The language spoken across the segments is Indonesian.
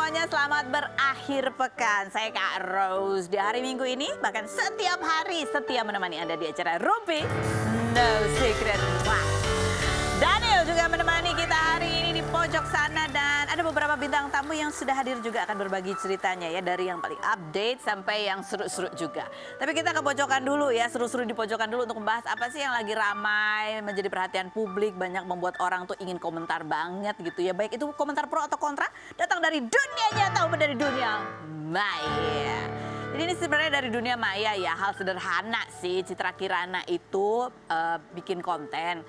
semuanya, selamat berakhir pekan. Saya Kak Rose. Di hari Minggu ini, bahkan setiap hari setia menemani Anda di acara Rumpi No Secret. Wah. Daniel juga menemani kita hari ini di pojok sana, dan ada beberapa bintang tamu yang sudah hadir juga akan berbagi ceritanya ya, dari yang paling update sampai yang seru-seru juga. Tapi kita ke pojokan dulu ya, seru-seru di pojokan dulu untuk membahas apa sih yang lagi ramai menjadi perhatian publik, banyak membuat orang tuh ingin komentar banget gitu ya. Baik itu komentar pro atau kontra, datang dari dunia nyata maupun dari dunia maya. Jadi ini sebenarnya dari dunia maya ya, hal sederhana sih. Citra Kirana itu bikin konten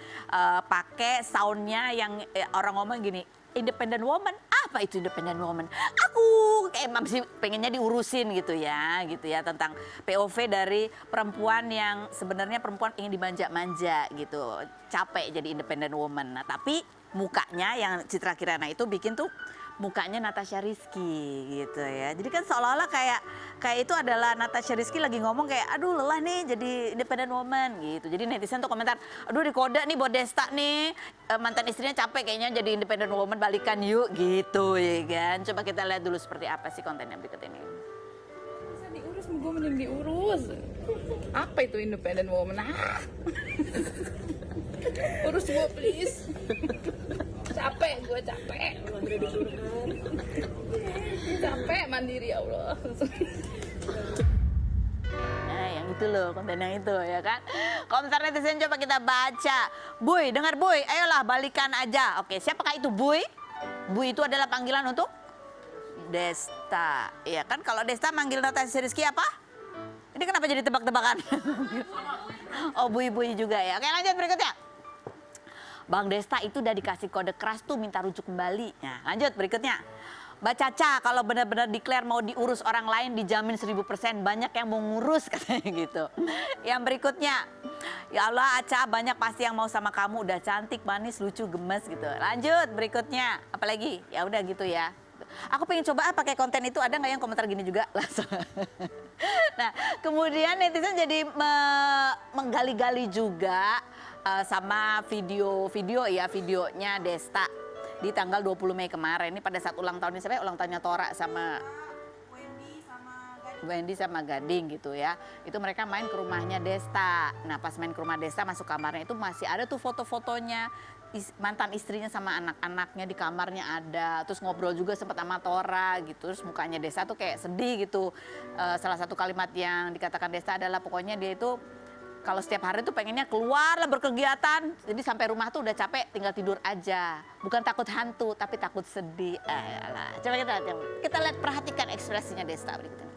pakai soundnya yang orang ngomong gini, independent woman. Apa itu independent woman? Aku kayak masih pengennya diurusin gitu ya tentang POV dari perempuan yang sebenarnya perempuan ingin dimanja-manja gitu, capek jadi independent woman. Nah tapi mukanya yang Citra Kirana itu bikin tuh mukanya Natasha Rizky gitu ya. Jadi kan seolah-olah kayak itu adalah Natasha Rizky lagi ngomong kayak aduh lelah nih jadi independent woman gitu. Jadi netizen tuh komentar, aduh dikode nih buat Desta nih, mantan istrinya capek kayaknya jadi independent woman, balikan yuk gitu ya kan. Coba kita lihat dulu seperti apa sih kontennya berikut ini. Bisa diurus, gue mending diurus. Apa itu independent woman? Urus gue please. Capek, gue capek. Capek mandiri ya Allah. Nah yang itu loh, konten yang itu ya kan. Komentar netizen coba kita baca. Buy, dengar Buy, ayolah balikan aja. Oke, siapakah itu Buy? Buy itu adalah panggilan untuk Desta. Iya kan, kalau Desta manggil Natasha Rizky apa? Ini kenapa jadi tebak-tebakan? Oh Buy juga ya. Oke lanjut berikutnya. Bang Desta itu udah dikasih kode keras tuh minta rujuk kembali. Nah lanjut berikutnya. Mbak Caca kalau benar-benar declare mau diurus orang lain dijamin 1000%, banyak yang mau ngurus katanya gitu. Yang berikutnya, ya Allah Aca banyak pasti yang mau sama kamu, udah cantik, manis, lucu, gemes gitu. Lanjut berikutnya, apalagi ya udah gitu ya. Aku pengen coba pakai konten itu, ada nggak yang komentar gini juga langsung. Nah kemudian netizen jadi menggali-gali juga sama videonya Desta di tanggal 20 Mei kemarin. Ini pada saat ulang tahunnya siapa? Ulang tahunnya Tora sama Wendy sama Gading gitu ya. Itu mereka main ke rumahnya Desta. Nah pas main ke rumah Desta masuk kamarnya itu masih ada tuh foto-fotonya mantan istrinya sama anak-anaknya di kamarnya ada. Terus ngobrol juga sempat sama Tora gitu. Terus mukanya Desta tuh kayak sedih gitu. Salah satu kalimat yang dikatakan Desta adalah pokoknya dia itu kalau setiap hari tuh pengennya keluar lah berkegiatan. Jadi sampai rumah tuh udah capek tinggal tidur aja. Bukan takut hantu tapi takut sedih. Ayolah. Coba kita lihat perhatikan ekspresinya Desta berikut ini.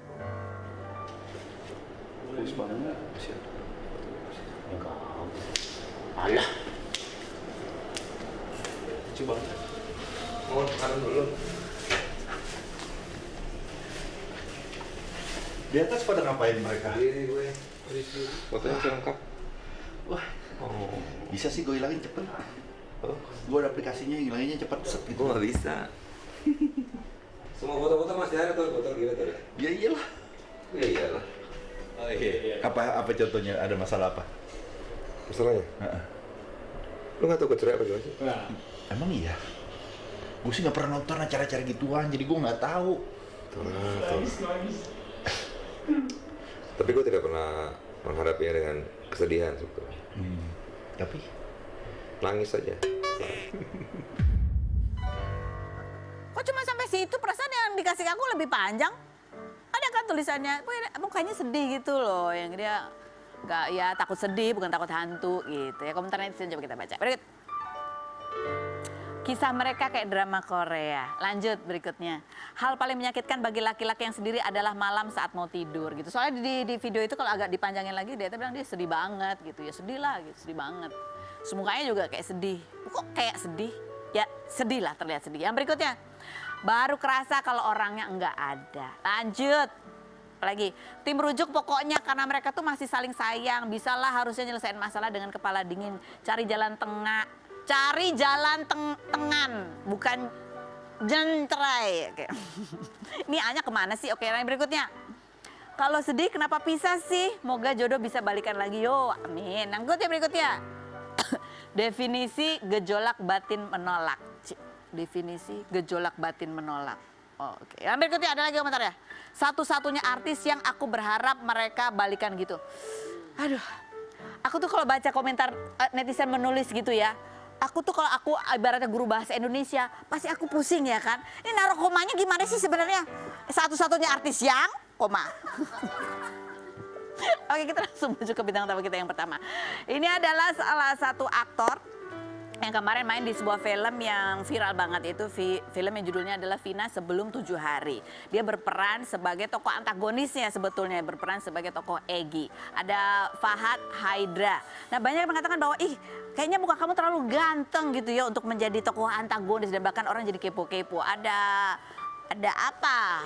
Alah. Coba. Mau makan dulu. Di atas pada ngapain mereka? Diri gue. Fotonya masih lengkap. Wah, Oh. bisa sih gue hilangin cepet. Oh. Gue ada aplikasinya hilanginnya cepet set gitu. Gue nggak bisa. Semua foto-foto masih ada tuh, foto gitu tuh. Ya iyalah. Ya iyalah. Oh iya. Apa contohnya? Ada masalah apa? Masalahnya? Heeh. Lu nggak tahu gue cerai apa gimana sih? Emang iya? Gue sih nggak pernah nonton acara-acara gituan, jadi gue nggak tahu. Tuh. Tapi gue tidak pernah menghadapinya dengan kesedihan sebetulnya. Tapi Nangis saja. Kok cuma sampai situ, perasaan yang dikasih aku lebih panjang. Ada kan tulisannya, mukanya sedih gitu loh. Yang dia nggak ya takut sedih, bukan takut hantu gitu ya. Komentar netizen coba kita baca. Berikut. Kisah mereka kayak drama Korea. Lanjut berikutnya. Hal paling menyakitkan bagi laki-laki yang sendiri adalah malam saat mau tidur gitu. Soalnya di video itu kalau agak dipanjangin lagi dia bilang dia sedih banget gitu ya. Sedih lah gitu, sedih banget. Semukanya juga kayak sedih. Kok kayak sedih? Ya sedih lah, terlihat sedih. Yang berikutnya. Baru kerasa kalau orangnya enggak ada. Lanjut. Apalagi tim rujuk pokoknya karena mereka tuh masih saling sayang. Bisalah harusnya nyelesain masalah dengan kepala dingin. Cari jalan tengah. Cari jalan tengan, bukan jentrai. Oke. Ini Anya kemana sih? Oke, yang berikutnya. Kalau sedih kenapa pisah sih? Moga jodoh bisa balikan lagi yo. Amin. Yang berikutnya. Definisi gejolak batin menolak. Definisi gejolak batin menolak. Oke, yang berikutnya ada lagi komentar ya. Satu-satunya artis yang aku berharap mereka balikan gitu. Aduh, aku tuh kalau baca komentar netizen menulis gitu ya. Aku tuh kalau aku ibaratnya guru bahasa Indonesia, pasti aku pusing ya kan. Ini naruh komanya gimana sih sebenarnya? Satu-satunya artis yang, koma. Oke, kita langsung masuk ke bintang tamu kita yang pertama. Ini adalah salah satu aktor yang kemarin main di sebuah film yang viral banget itu film yang judulnya adalah Vina Sebelum 7 Hari. Dia berperan sebagai tokoh antagonisnya sebetulnya, berperan sebagai tokoh Egy. Ada Fahad Haidra. Nah, banyak yang mengatakan bahwa kayaknya muka kamu terlalu ganteng gitu ya untuk menjadi tokoh antagonis dan bahkan orang jadi kepo-kepo. Ada apa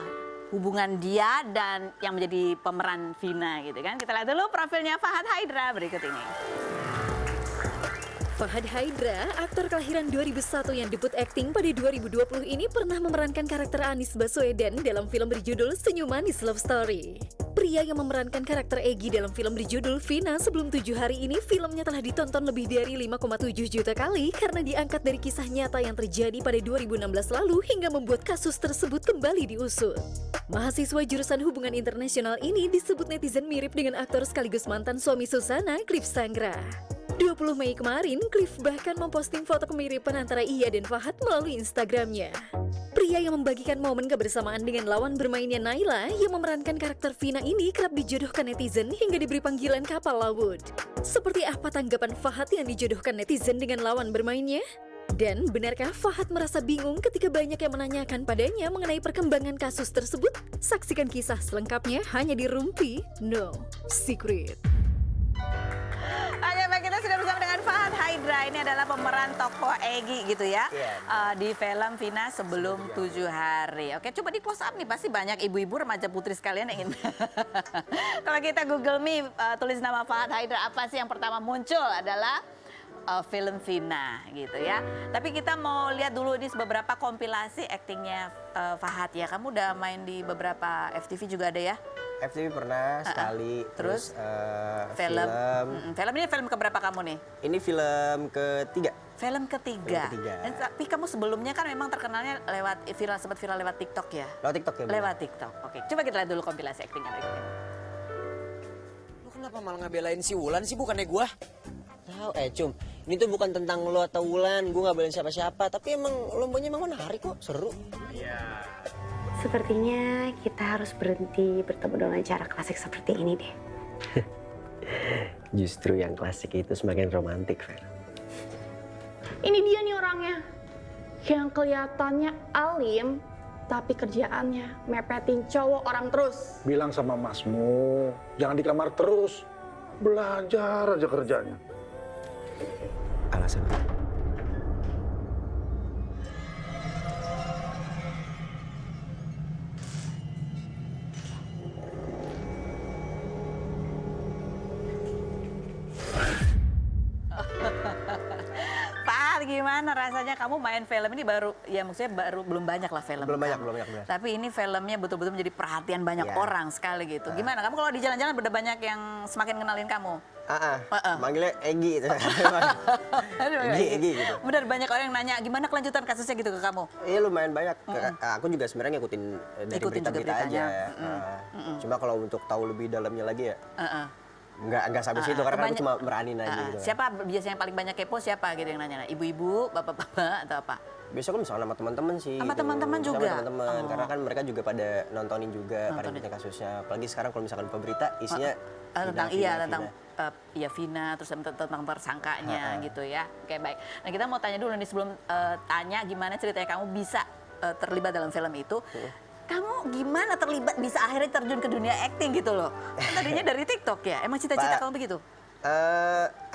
hubungan dia dan yang menjadi pemeran Vina gitu kan. Kita lihat dulu profilnya Fahad Haidra berikut ini. Fahad Haidra, aktor kelahiran 2001 yang debut akting pada 2020 ini pernah memerankan karakter Anies Baswedan dalam film berjudul Senyum Manis Love Story. Pria yang memerankan karakter Egy dalam film berjudul Vina Sebelum 7 Hari ini filmnya telah ditonton lebih dari 5,7 juta kali karena diangkat dari kisah nyata yang terjadi pada 2016 lalu hingga membuat kasus tersebut kembali diusut. Mahasiswa jurusan hubungan internasional ini disebut netizen mirip dengan aktor sekaligus mantan suami Susana, Cliff Sangra. 20 Mei kemarin, Cliff bahkan memposting foto kemiripan antara ia dan Fahad melalui Instagramnya. Pria yang membagikan momen kebersamaan dengan lawan bermainnya Naila yang memerankan karakter Vina ini kerap dijodohkan netizen hingga diberi panggilan kapal laut. Seperti apa tanggapan Fahad yang dijodohkan netizen dengan lawan bermainnya? Dan benarkah Fahad merasa bingung ketika banyak yang menanyakan padanya mengenai perkembangan kasus tersebut? Saksikan kisah selengkapnya hanya di Rumpi No Secret. Oke, baik, kita sudah bersama dengan Fahad Haidra. Ini adalah pemeran tokoh Egy gitu ya. Di film Vina Sebelum 7 Hari. Oke, coba di close up nih. Pasti banyak ibu-ibu remaja putri sekalian yang ingin. Kalau kita Google Me, tulis nama Fahad Haidra, apa sih yang pertama muncul adalah film Vina gitu ya. Tapi kita mau lihat dulu ini beberapa kompilasi aktingnya Fahad ya. Kamu udah main di beberapa FTV juga ada ya? FTV pernah sekali, terus film ini film keberapa kamu nih? Ini film ketiga. Film ketiga. Film ketiga. Tapi kamu sebelumnya kan memang terkenalnya sempat viral lewat TikTok ya? Lewat TikTok ya? Lewat TikTok. Oke, coba kita lihat dulu kompilasi aktingnya berikutnya. Lu kenapa malah ngebelain si Wulan sih, bukannya gua? Tahu, Cum. Ini tuh bukan tentang lo atau Wulan, gue nggak belain siapa-siapa. Tapi emang lombanya emang menarik kok, seru. Iya. Sepertinya kita harus berhenti bertemu dengan cara klasik seperti ini deh. Justru yang klasik itu semakin romantik, Fer. Ini dia nih orangnya. Yang kelihatannya alim, tapi kerjaannya mepetin cowok orang terus. Bilang sama masmu, jangan di kamar terus. Belajar aja kerjanya. Alasan apa? Fahad, gimana rasanya kamu main film ini baru, ya maksudnya belum banyak lah film. Belum banyak. Tapi ini filmnya betul-betul menjadi perhatian banyak Ya. orang sekali gitu. Gimana kamu kalau di jalan-jalan udah banyak yang semakin kenalin kamu? Manggilnya Egy itu. Egy gitu. Bener, banyak orang yang nanya gimana kelanjutan kasusnya gitu ke kamu? Iya lumayan banyak. Aku juga sebenarnya ngikutin dari Ikutin juga berita-berita aja. beritanya. Cuma kalau untuk tahu lebih dalamnya lagi ya, nggak sampai situ karena aku cuma beranin aja gitu. Siapa biasanya yang paling banyak kepo, siapa gitu yang nanya? Ibu-ibu, bapak-bapak atau apa? Biasanya kan misalnya sama teman-teman sih. Sama teman-teman juga? Sama teman-teman, karena kan mereka juga pada nontonin juga, pada ikutin kasusnya. Apalagi sekarang kalau misalkan buka berita, isinya tentang Vina, terus tentang tersangkanya gitu ya. Oke, baik. Nah, kita mau tanya dulu nih sebelum tanya gimana ceritanya kamu bisa terlibat dalam film itu. Kamu gimana terlibat bisa akhirnya terjun ke dunia acting gitu loh? Kan tadinya dari TikTok ya? Emang cita-cita kamu begitu?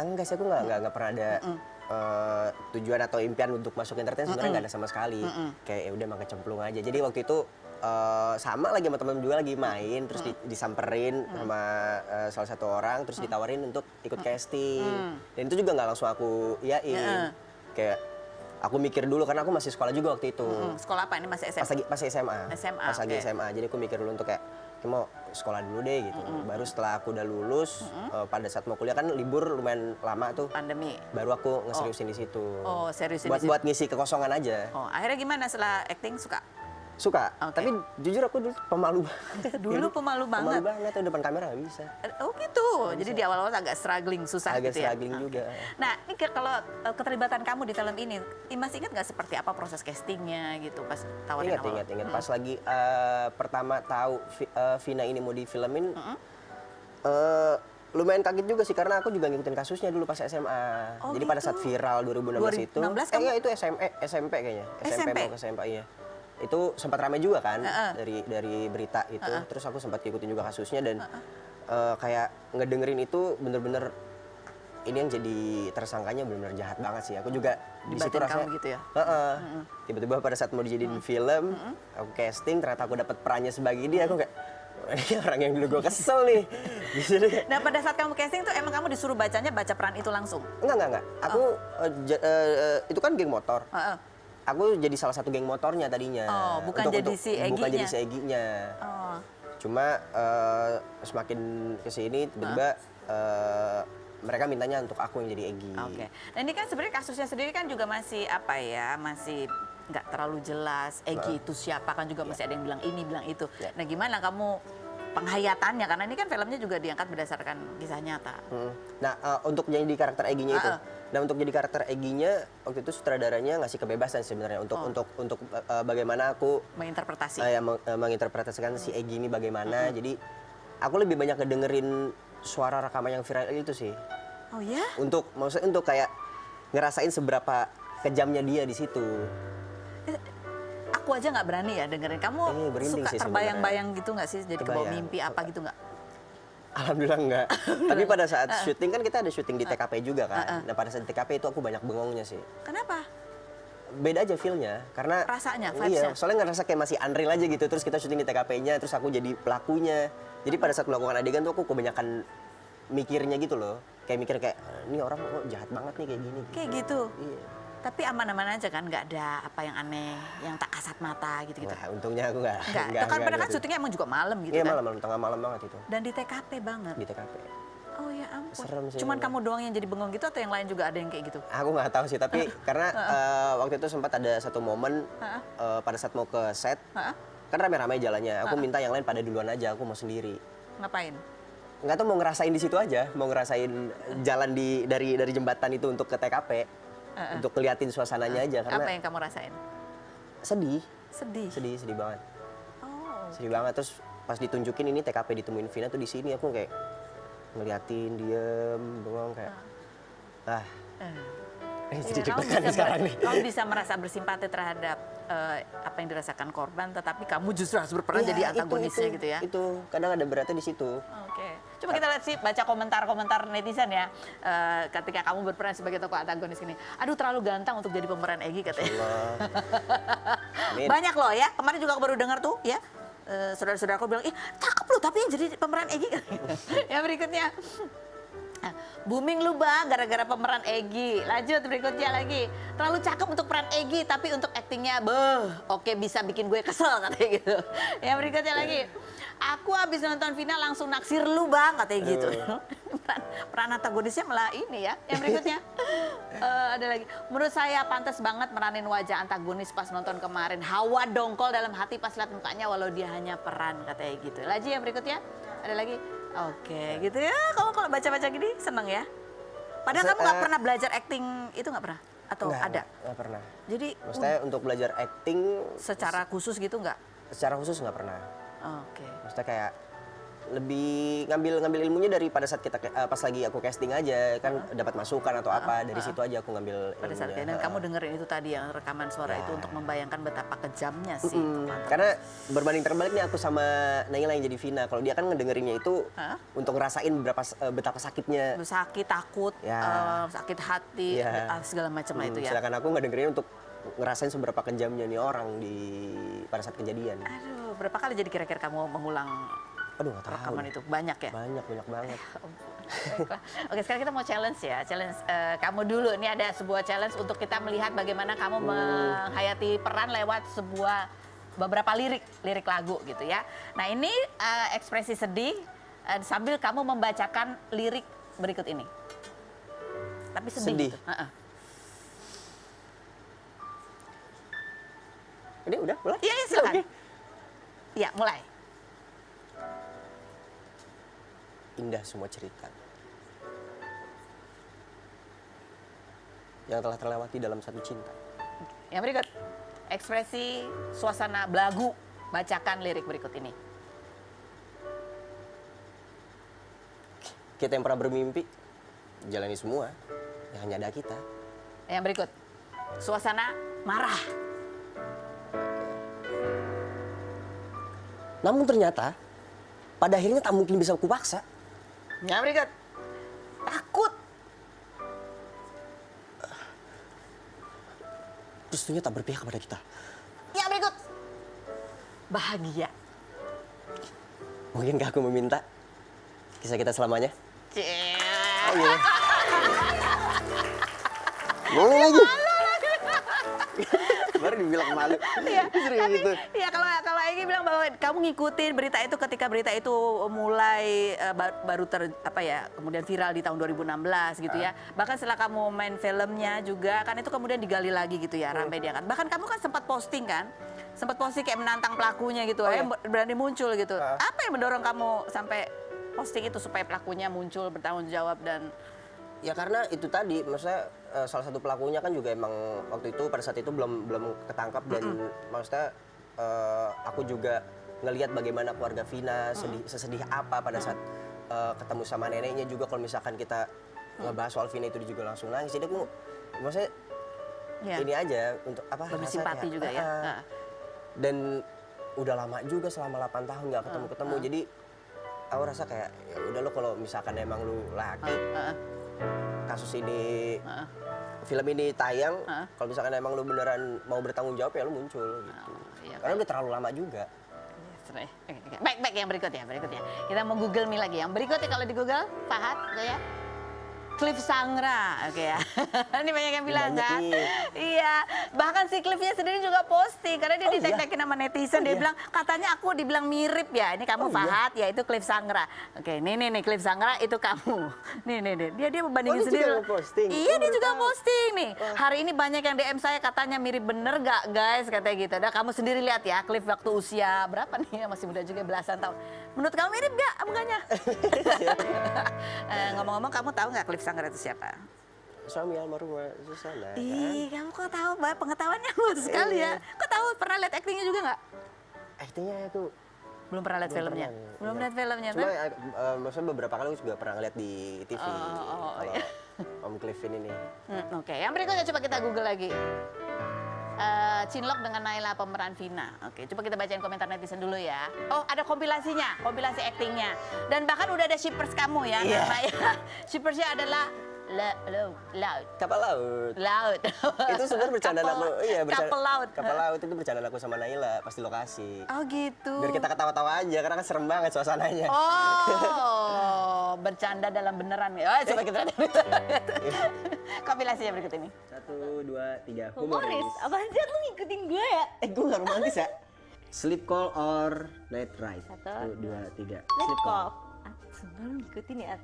Enggak sih, aku nggak pernah ada tujuan atau impian untuk masuk entertain, sebenarnya nggak ada sama sekali. Kayak ya udah emang kecemplung aja. Jadi waktu itu sama lagi sama teman juga lagi main, terus disamperin sama salah satu orang, terus ditawarin untuk ikut casting. Dan itu juga nggak langsung aku iyain. Kayak aku mikir dulu karena aku masih sekolah juga waktu itu. Sekolah apa ini, masih SMA? Pas SMA. Pas lagi oke. SMA. Jadi aku mikir dulu untuk kayak mau sekolah dulu deh gitu. Baru setelah aku udah lulus, pada saat mau kuliah kan libur lumayan lama tuh. Pandemi. Baru aku ngeseriusin di situ. Oh, seriusin buat di situ. buat ngisi kekosongan aja. Oh, akhirnya gimana setelah acting, suka? Suka, Oke. tapi jujur aku dulu pemalu banget. Dulu pemalu banget. Pemalu banget, tuh depan kamera nggak bisa. Oh gitu. Jadi di awal-awal agak struggling, susah Agak gitu ya. struggling Oke. juga. Nah, ini kalau keterlibatan kamu di film ini, masih ingat nggak seperti apa proses castingnya gitu pas tawarin awal? Ingat. Pas lagi pertama tahu Vina ini mau difilmin, lumayan kaget juga sih karena aku juga ngikutin kasusnya dulu pas SMA. Oh, Jadi gitu. pada saat viral 2016 itu, 2016 kamu? itu SMP kayaknya. SMP? Mau ke SMA, iya. Itu sempat ramai juga kan dari berita itu. Terus aku sempat ngikutin juga kasusnya dan kayak ngedengerin itu bener-bener ini yang jadi tersangkanya bener-bener jahat banget sih. Aku juga di situ Batin rasanya. kamu gitu ya? Tiba-tiba pada saat mau dijadiin film, aku casting ternyata aku dapat perannya sebagai dia. Aku kayak ini orang yang dulu gue kesel nih. Gitu deh. Nah, pada saat kamu casting tuh emang kamu disuruh baca peran itu langsung? Enggak. Aku itu kan geng motor. Aku jadi salah satu geng motornya tadinya. Oh, bukan jadi si Egy-nya. Bukan jadi si Egy-nya. Oh. Cuma semakin kesini tiba-tiba mereka mintanya untuk aku yang jadi Egy. Oke. Nah, ini kan sebenarnya kasusnya sendiri kan juga masih masih nggak terlalu jelas. Egy itu siapa kan juga masih ada yang bilang ini, bilang itu. Nah, gimana kamu penghayatannya? Karena ini kan filmnya juga diangkat berdasarkan kisah nyata. Nah, untuk jadi karakter Egy-nya itu. Nah, untuk jadi karakter Egy-nya waktu itu sutradaranya ngasih kebebasan sebenarnya untuk bagaimana aku Menginterpretasi. menginterpretasikan si Egy ini bagaimana. Jadi aku lebih banyak ngedengerin suara rekaman yang viral itu sih. Oh ya? Maksudnya untuk kayak ngerasain seberapa kejamnya dia di situ. Aku aja nggak berani ya dengerin. Kamu berinding suka sih terbayang-bayang gitu nggak sih? Jadi kebawa Kebayang. mimpi apa gitu nggak? Alhamdulillah enggak. Tapi pada saat syuting kan kita ada syuting di TKP juga kan. Nah, pada saat di TKP itu aku banyak bengongnya sih. Kenapa? Beda aja feel-nya karena Rasanya, iya, vibes-nya. soalnya ngerasa kayak masih unreal aja gitu. Terus kita syuting di TKP-nya, terus aku jadi pelakunya. Jadi pada saat melakukan adegan tuh aku kebanyakan mikirnya gitu loh. Kayak mikir kayak ini orang kok jahat banget nih kayak gini. Kayak gitu. Iya. Tapi aman-aman aja kan, nggak ada apa yang aneh, yang tak kasat mata gitu-gitu. Nah, untungnya aku nggak. Enggak, itu kan padahal kan syutingnya emang juga malam gitu Iya, kan. malam tengah malam banget itu Dan di TKP banget. di TKP. Oh ya ampun. Serem sih Cuman emang. kamu doang yang jadi bengong gitu atau yang lain juga ada yang kayak gitu? Aku nggak tahu sih, tapi karena waktu itu sempat ada satu momen pada saat mau ke set, kan rame-rame jalannya. Aku minta yang lain pada duluan aja, aku mau sendiri. Ngapain? Nggak tahu mau ngerasain di situ aja, mau ngerasain jalan dari jembatan itu untuk ke TKP, untuk ngeliatin suasananya aja karena Apa yang kamu rasain? sedih, Sedih. sedih banget, Oh. sedih banget. Terus pas ditunjukin ini TKP ditemuin Vina tuh di sini, aku kayak ngeliatin diem, bengong kayak, jadi deg-degan sekarang nih. Kamu bisa merasa bersimpati terhadap apa yang dirasakan korban, tetapi kamu justru harus berperan Iya, jadi antagonisnya gitu ya? Itu kadang ada beratnya di situ. Oke, coba kita lihat sih baca komentar-komentar netizen ya, ketika kamu berperan sebagai tokoh antagonis ini. Aduh, terlalu ganteng untuk jadi pemeran Egy katanya. Amin. Banyak loh ya, kemarin juga aku baru dengar tuh ya, saudara-saudaraku bilang, ih cakep loh tapi yang jadi pemeran Egy. Yang berikutnya, booming lu bang gara-gara pemeran Egy. Lanjut berikutnya lagi, terlalu cakep untuk peran Egy tapi untuk aktingnya oke bisa bikin gue kesel katanya gitu. Yang berikutnya lagi, aku habis nonton Vina langsung naksir lu bang katanya gitu. peran antagonisnya malah ini ya. Yang berikutnya ada lagi, menurut saya pantas banget meranin wajah antagonis pas nonton kemarin. Hawa dongkol dalam hati pas lihat mukanya walau dia hanya peran katanya gitu. Lagi yang berikutnya ada lagi. Oke, gitu ya. Kamu kalau baca-baca gini seneng ya? Padahal kamu nggak pernah belajar acting itu nggak pernah? Atau ada? Nggak pernah. Jadi Maksudnya untuk belajar acting secara khusus gitu nggak? secara khusus nggak pernah. Oke. Maksudnya kayak lebih ngambil ilmunya dari pada saat kita pas lagi aku casting aja kan dapat masukan atau apa dari situ aja aku ngambil Pada saat ilmunya. dan kamu dengerin itu tadi yang rekaman suara itu untuk membayangkan betapa kejamnya sih. Karena berbanding terbalik nih aku sama Naila yang jadi Vina. Kalau dia kan ngedengerinnya itu untuk ngerasain betapa sakitnya. Sakit, takut, Ya. sakit hati, Ya. segala macam lah itu ya. Sedangkan aku ngedengerinnya untuk ngerasain seberapa kejamnya nih orang pada saat kejadian. Aduh, berapa kali jadi kira-kira kamu mengulang Aduh, nggak tahu. rekaman itu? Banyak ya? Banyak banget. Oke, sekarang kita mau challenge ya. Challenge kamu dulu. Ini ada sebuah challenge untuk kita melihat bagaimana kamu menghayati peran lewat beberapa lirik lagu gitu ya. Nah, ini ekspresi sedih sambil kamu membacakan lirik berikut ini. Tapi sedih. Sedih. Gitu. Ini udah mulai? Iya, iya silakan. Oke. Iya, mulai. Indah semua cerita yang telah terlewati dalam satu cinta. Yang berikut, ekspresi suasana belagu. Bacakan lirik berikut ini. Kita yang pernah bermimpi, jalani semua, yang hanya ada kita. Yang berikut, suasana marah. Namun ternyata, pada akhirnya tak mungkin bisa kupaksa. Yang berikut, takut. Restunya tak berpihak kepada kita. Yang berikut, bahagia. Mungkinkah aku meminta kisah kita selamanya? Cie. Oh iya. Boleh lagi. Baru dibilang malu. Iya, Sering tapi gitu. ya kalau Egy bilang bahwa kamu ngikutin berita itu ketika berita itu mulai kemudian viral di tahun 2016 gitu ya. Bahkan setelah kamu main filmnya juga kan itu kemudian digali lagi gitu ya, ramai dia kan. Bahkan kamu kan sempat posting kan? Sempat posting kayak menantang pelakunya gitu, berani muncul gitu. Apa yang mendorong kamu sampai posting itu supaya pelakunya muncul bertanggung jawab dan Ya karena itu tadi, maksudnya salah satu pelakunya kan juga emang waktu itu pada saat itu belum ketangkap dan maksudnya aku juga ngelihat bagaimana keluarga Vina sesedih apa pada saat ketemu sama neneknya juga. Kalau misalkan kita ngebahas soal Vina itu dia juga langsung nangis. Jadi aku maksudnya ini aja untuk apa? lebih rasanya, simpati juga ya. Dan udah lama juga selama 8 tahun nggak ketemu-ketemu. Jadi aku rasa kayak ya udah lo kalau misalkan emang lu laki kasus ini film ini tayang, kalau misalkan emang lu beneran mau bertanggung jawab ya lu muncul gitu. Iya, Karena udah terlalu lama juga. Baik, yang berikutnya. Kita mau Google Mi lagi. Yang berikutnya kalau di Google, Fahad, ya. Cliff Sangra, oke ya. Ini banyak yang bilang kan. Iya, bahkan si Cliffnya sendiri juga posting karena dia ditek-tekin sama netizen. Dia bilang katanya aku dibilang mirip ya. Ini kamu Fahad, ya itu Cliff Sangra. Oke, nih Cliff Sangra itu kamu. Nih. Dia membandingin sendiri. Juga posting. Iya, dia juga posting nih. Hari ini banyak yang DM saya katanya mirip bener gak guys, katanya gitu. Nah, kamu sendiri lihat ya, Cliff waktu usia berapa nih? Masih muda juga belasan tahun. Menurut kamu mirip gak mukanya? Ngomong-ngomong, kamu tahu nggak Cliff Sangra itu siapa? Suami almarhumah Susana. Ih, kamu kok tahu, Mbak? Pengetahuannya luas sekali ya. Kok tahu? Pernah lihat aktingnya juga nggak? Aktingnya aku Belum pernah lihat filmnya. Belum lihat filmnya. cuma maksudnya beberapa kali aku juga pernah ngeliat di TV. Kalau Om Cliff ini nih. Oke, yang berikutnya coba kita Google lagi. Cinlok dengan Naila pemeran Vina. Oke, coba kita bacain komentar netizen dulu ya. Oh, ada kompilasinya, kompilasi aktingnya. Dan bahkan udah ada shippers kamu ya. Namanya shippersnya adalah laut. Kapal laut. Laut. Itu sebenarnya bercandaan aku. Iya, Kapal laut. Kapal laut itu bercandaan aku sama Naila pas di lokasi. Oh gitu. Biar kita ketawa-tawa aja karena kan serem banget suasananya. Oh, bercanda dalam beneran ya. Oh, coba kita lihat. Kompilasinya berikut ini. 1, 2, 3. Humoris, apaan sih lu ngikutin gue ya? Gue gak romantis ya. Sleep call or night ride? 1, 2, 3. Sleep call. Sumpah lu ngikutin ya?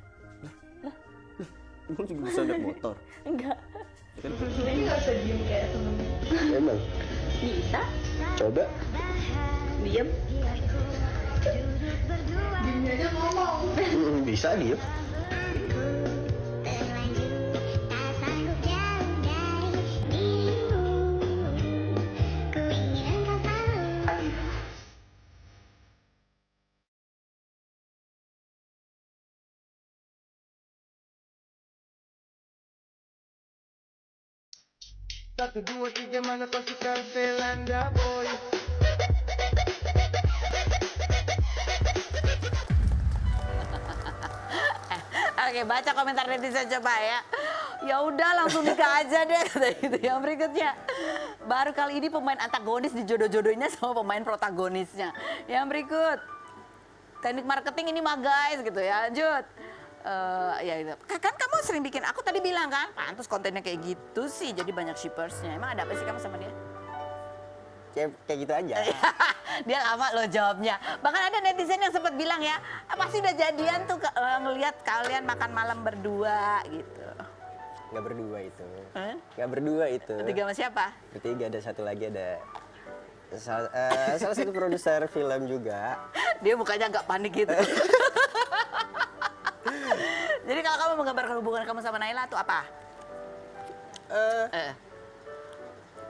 Emang juga bisa naik motor? Enggak. Ini nggak usah diem kayak temen. Emang? Bisa? Coba. Diem? Diemnya aja ngomong. Bisa diem. Oke, baca komentar netizen coba ya. Ya udah langsung nikah aja deh kata gitu. Yang berikutnya, baru kali ini pemain antagonis dijodoh-jodohnya sama pemain protagonisnya. Yang berikut, teknik marketing ini mah guys gitu ya. Lanjut. Ya itu. Kan kamu sering bikin, aku tadi bilang kan, pantas kontennya kayak gitu sih, jadi banyak shippersnya. Emang ada apa sih kamu sama dia? Kayak gitu aja. Dia lama loh jawabnya. Bahkan ada netizen yang sempat bilang ya, pasti udah jadian tuh ngelihat kalian makan malam berdua gitu. Nggak berdua itu. Nggak berdua itu. Bertiga sama siapa? Bertiga, ada satu lagi ada Salah satu produser film juga. Dia mukanya agak panik gitu. Jadi kalau kamu menggambarkan hubungan kamu sama Naila tuh apa?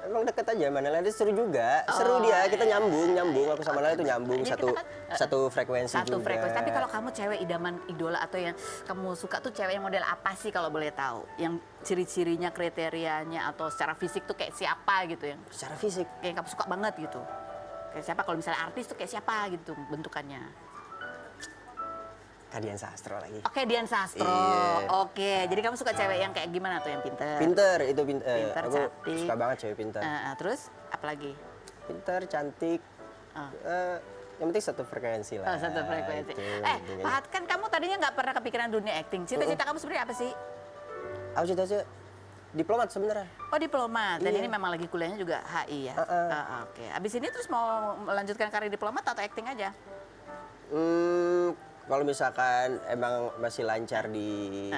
Emang deket aja, Manila dia seru juga. Seru dia, kita nyambung. Aku sama Manila itu nyambung, Jadi satu kita kan, satu frekuensi Satu juga. frekuensi. Tapi kalau kamu cewek idola atau yang kamu suka tuh cewek yang model apa sih kalau boleh tahu? Yang ciri-cirinya, kriterianya atau secara fisik tuh kayak siapa gitu yang Secara fisik, kayak kamu suka banget gitu? Kayak siapa kalau misalnya artis tuh kayak siapa gitu bentukannya? Kadian Sastro lagi. Oke, Dian Sastro. Iya. Oke, jadi kamu suka cewek yang kayak gimana tuh yang pinter? Pinter, itu pinter. Pinter, Aku cantik. suka banget cewek pinter. Terus apa lagi? Pinter, cantik. Yang penting satu frekuensi lah. Oh, satu frekuensi. Itu, Pahat, kan kamu tadinya nggak pernah kepikiran dunia acting. Cita-cita kamu sebenarnya apa sih? Aku cita-cita diplomat sebenarnya. Oh, diplomat. Dan Iya. ini memang lagi kuliahnya juga HI ya? Oke. Abis ini terus mau melanjutkan karir diplomat atau acting aja? Kalau misalkan emang masih lancar di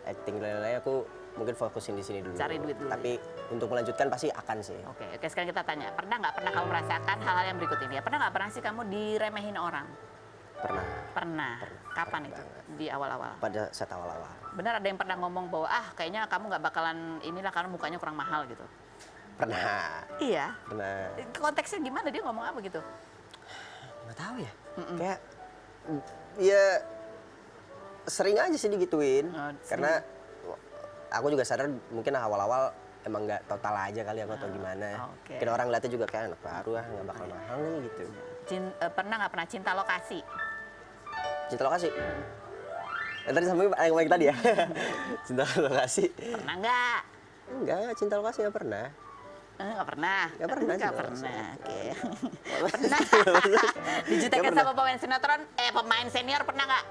acting dan lain-lain, aku mungkin fokusin di sini dulu. Cari duit dulu. Tapi untuk melanjutkan pasti akan sih. Oke, sekarang kita tanya. Pernah nggak kamu merasakan hal-hal yang berikut ini? Pernah nggak sih kamu diremehin orang? Pernah. Pernah. Kapan itu? Di awal-awal? Pada saat awal-awal. Benar ada yang pernah ngomong bahwa kayaknya kamu nggak bakalan inilah karena mukanya kurang mahal gitu? Pernah. Iya. Pernah. Konteksnya gimana? Dia ngomong apa gitu? Nggak tahu ya. Kayak ya sering aja sih digituin. Karena aku juga sadar mungkin awal-awal emang nggak total aja kali aku atau gimana. Oke. Mungkin orang ngeliatnya juga kayak anak baru nggak bakal mahal nih gitu. Pernah nggak pernah cinta lokasi? Cinta lokasi. Yang tadi sambungin yang baik tadi ya. Cinta lokasi. Pernah nggak? Enggak, cinta lokasi nggak pernah. Nggak pernah. Nggak pernah, Nggak cinta pernah. lokasi. Oke. Pernah. Dijutekin Nggak sama pemain sinetron? Pemain senior pernah nggak?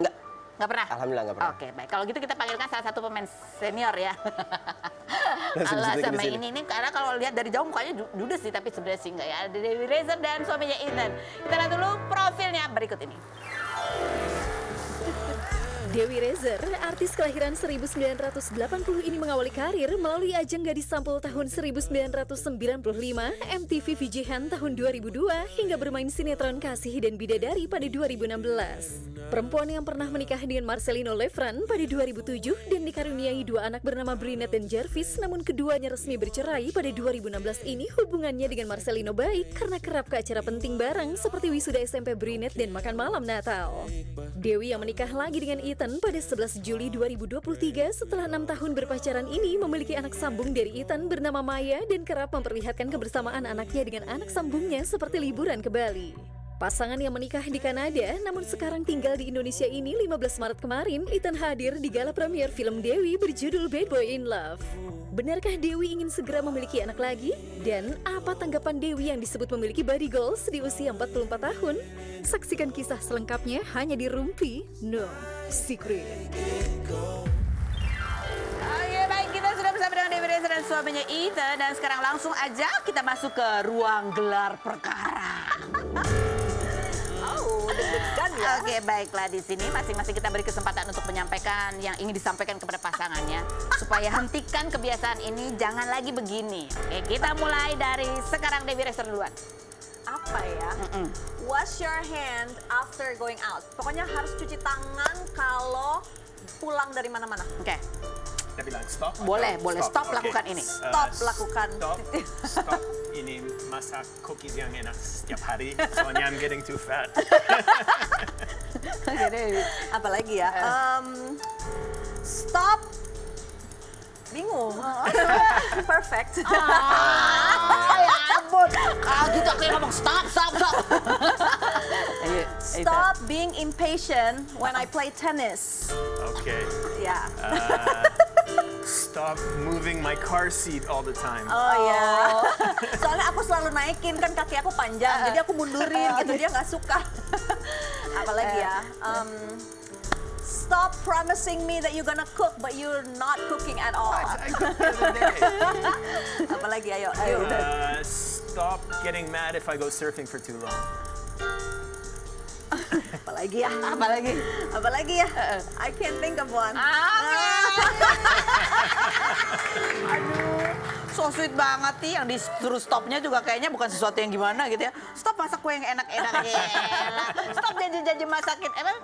Enggak. Nggak pernah? Alhamdulillah nggak pernah. Oke, baik. Kalau gitu kita panggilkan salah satu pemain senior ya. Langsung Alah dijutekin sama di sini. ini karena kalau lihat dari jauh mukanya judes sih, tapi sebenarnya sih nggak ya. Ada Dewi Rezer dan suaminya Ethan. Kita lihat dulu profilnya berikut ini. Dewi Rezer, artis kelahiran 1980 ini mengawali karir melalui ajang Gadis Sampul tahun 1995, MTV VJ-Han tahun 2002, hingga bermain sinetron Kasih dan Bidadari pada 2016. Perempuan yang pernah menikah dengan Marcelino Lefran pada 2007 dan dikaruniai dua anak bernama Brinette dan Jarvis, namun keduanya resmi bercerai pada 2016 ini. Hubungannya dengan Marcelino baik karena kerap ke acara penting bareng seperti wisuda SMP Brinette dan makan malam Natal. Dewi yang menikah lagi dengan Ethan pada 11 Juli 2023 setelah 6 tahun berpacaran ini memiliki anak sambung dari Ethan bernama Maya dan kerap memperlihatkan kebersamaan anaknya dengan anak sambungnya seperti liburan ke Bali. Pasangan yang menikah di Kanada namun sekarang tinggal di Indonesia ini 15 Maret kemarin, Ethan hadir di gala premier film Dewi berjudul Bad Boy in Love. Benarkah Dewi ingin segera memiliki anak lagi? Dan apa tanggapan Dewi yang disebut memiliki body goals di usia 44 tahun? Saksikan kisah selengkapnya hanya di Rumpi No Secret. Oke, baik, kita sudah bersama dengan Dewi Rezer dan suaminya Ethan dan sekarang langsung aja kita masuk ke ruang gelar perkara. Oke, baiklah, di sini masing-masing kita beri kesempatan untuk menyampaikan yang ingin disampaikan kepada pasangannya supaya hentikan kebiasaan ini, jangan lagi begini. Oke, kita mulai dari sekarang Dewi Rezer duluan. Apa ya? Wash your hand after going out. Pokoknya harus cuci tangan kalau pulang dari mana-mana. Oke. Kita bilang stop. Boleh, stop Oke. lakukan ini. Stop lakukan. Stop. Ini masak cookies yang enak setiap hari. Soalnya I'm getting too fat. Apalagi ya? Stop. Bingung. Perfect. Ya ampun. Kalau gitu aku yang ngomong stop. Stop being impatient when I play tennis. Okay. Ya. Stop moving my car seat all the time. Oh ya. Soalnya aku selalu naikin kan kaki aku panjang, jadi aku mundurin gitu, dia nggak suka. Apalagi ya? Stop promising me that you're gonna cook, but you're not cooking at all. I cooked the other day. Apalagi ayo. Stop getting mad if I go surfing for too long. Apalagi ya? Apalagi ya? I can't think of one. Aduh. So sweet banget nih, yang disuruh stopnya juga kayaknya bukan sesuatu yang gimana gitu ya. Stop masak kue yang enak-enak. Yelah. Stop janji-janji masakin. Emang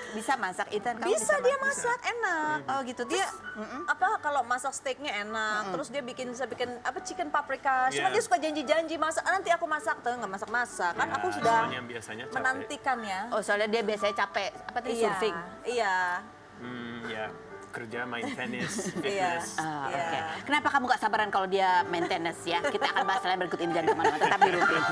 bisa masak, Ethan? Kamu Bisa dia masak, enak. Oh gitu, dia Apa kalau masak steaknya enak, terus dia bisa bikin apa chicken paprika. Cuma Iya. dia suka janji-janji masak. "Ah, nanti aku masak, tuh nggak masak-masak. Kan Ya, aku sudah soalnya biasanya capek. menantikan ya. Oh soalnya dia biasanya capek, apa tadi surfing? Iya. Ya, kerja, main tenis, Iya. fitness. Ah, Iya. Oke. Kenapa kamu gak sabaran kalau dia maintenance ya? Kita akan bahas lain berikut ini, jangan kemana-mana, tetap di Rutin.